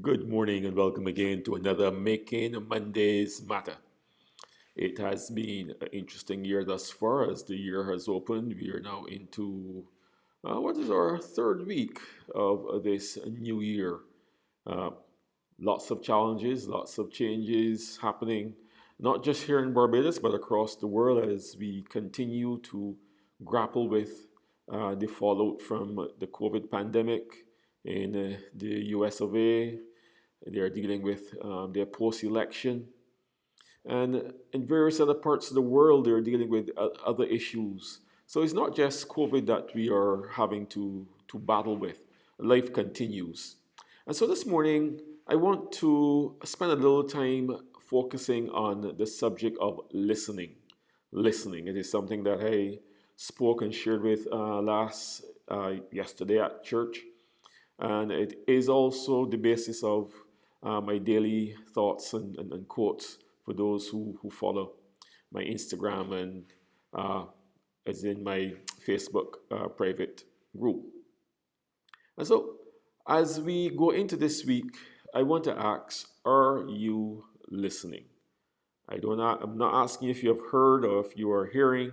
Good morning and welcome again to another Making Mondays Matter. It has been an interesting year thus far as the year has opened. We are now into what is our third week of this new year. Uh, Lots of challenges, lots of changes happening, not just here in Barbados, but across the world as we continue to grapple with the fallout from the COVID pandemic in the US of A. They are dealing with their post election. And in various other parts of the world, they're dealing with other issues. So it's not just COVID that we are having to battle with. Life continues. And so this morning, I want to spend a little time focusing on the subject of listening. Listening. It is something that I spoke and shared with yesterday at church. And it is also the basis of my daily thoughts and quotes for those who follow my Instagram and as in my Facebook private group. And so, as we go into this week, I want to ask, are you listening? I'm not asking if you have heard or if you are hearing.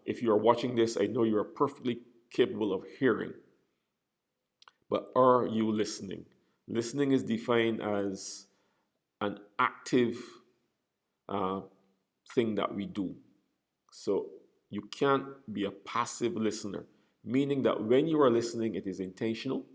If you are watching this, I know you are perfectly capable of hearing. But are you listening? Listening is defined as an active uh, thing that we do. So you can't be a passive listener, meaning that when you are listening, it is intentional.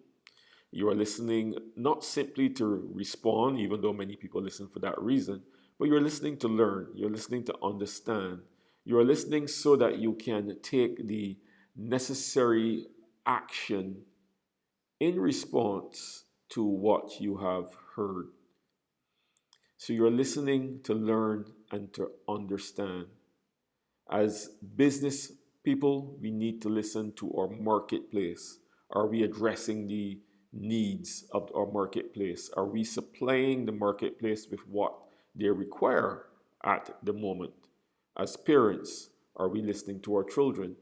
You are listening not simply to respond, even though many people listen for that reason, but you're listening to learn, you're listening to understand. You are listening so that you can take the necessary action in response to what you have heard. So you're listening to learn and to understand. As business people, we need to listen to our marketplace. Are we addressing the needs of our marketplace? Are we supplying the marketplace with what they require at the moment? As parents, are we listening to our children?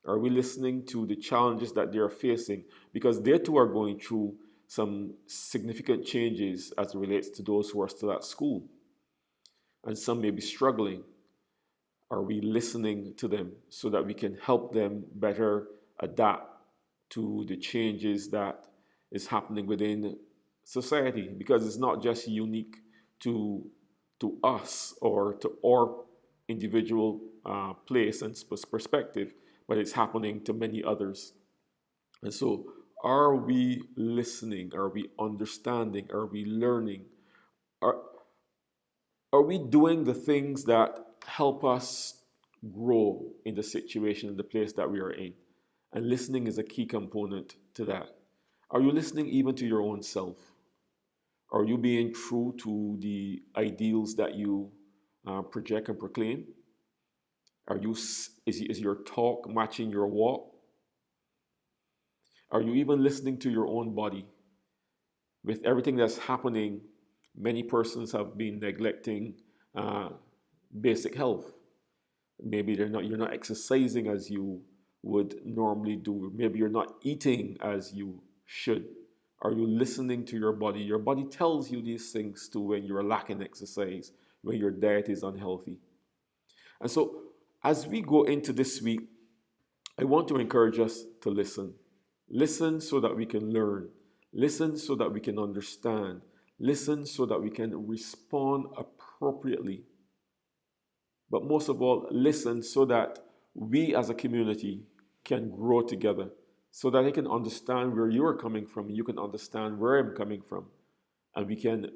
Are we listening to the challenges that they are facing? Because they too are going through some significant changes as it relates to those who are still at school. And some may be struggling. Are we listening to them so that we can help them better adapt to the changes that is happening within society? Because it's not just unique to us or to our individual place and perspective, but it's happening to many others. And so, are we listening? Are we understanding? Are we learning? Are, are we doing the things that help us grow in the situation, in the place that we are in? And listening is a key component to that. Are you listening even to your own self? Are you being true to the ideals that you project and proclaim? Is your talk matching your walk? Are you even listening to your own body? With everything that's happening, many persons have been neglecting uh, basic health. Maybe you're not exercising as you would normally do. Maybe you're not eating as you should. Are you listening to your body? Your body tells you these things too when you're lacking exercise, when your diet is unhealthy. And so, as we go into this week, I want to encourage us to listen. Listen so that we can learn. Listen so that we can understand. Listen so that we can respond appropriately. But most of all, listen so that we as a community can grow together, so that I can understand where you are coming from, you can understand where I'm coming from, and we can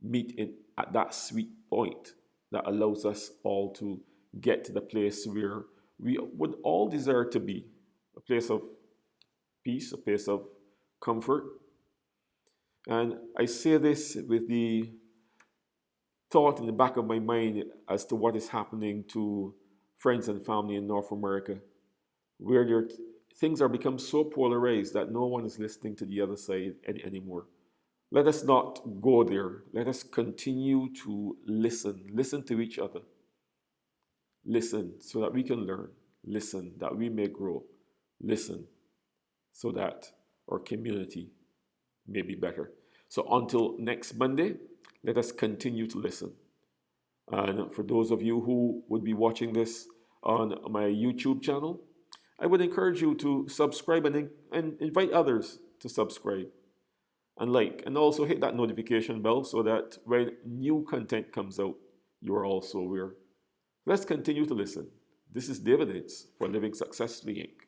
meet at that sweet point that allows us all to get to the place where we would all desire to be, a place of peace, a place of comfort. And I say this with the thought in the back of my mind as to what is happening to friends and family in North America, where things are become so polarized that no one is listening to the other side anymore. Let us not go there. Let us continue to listen to each other. Listen so that we can learn. Listen that we may grow. Listen so that our community may be better. So until next Monday, let us continue to listen. And for those of you who would be watching this on my YouTube channel, I would encourage you to subscribe and invite others to subscribe and like, and also hit that notification bell so that when new content comes out, you are also aware. Let's continue to listen. This is David Hitz for Living Successfully Inc.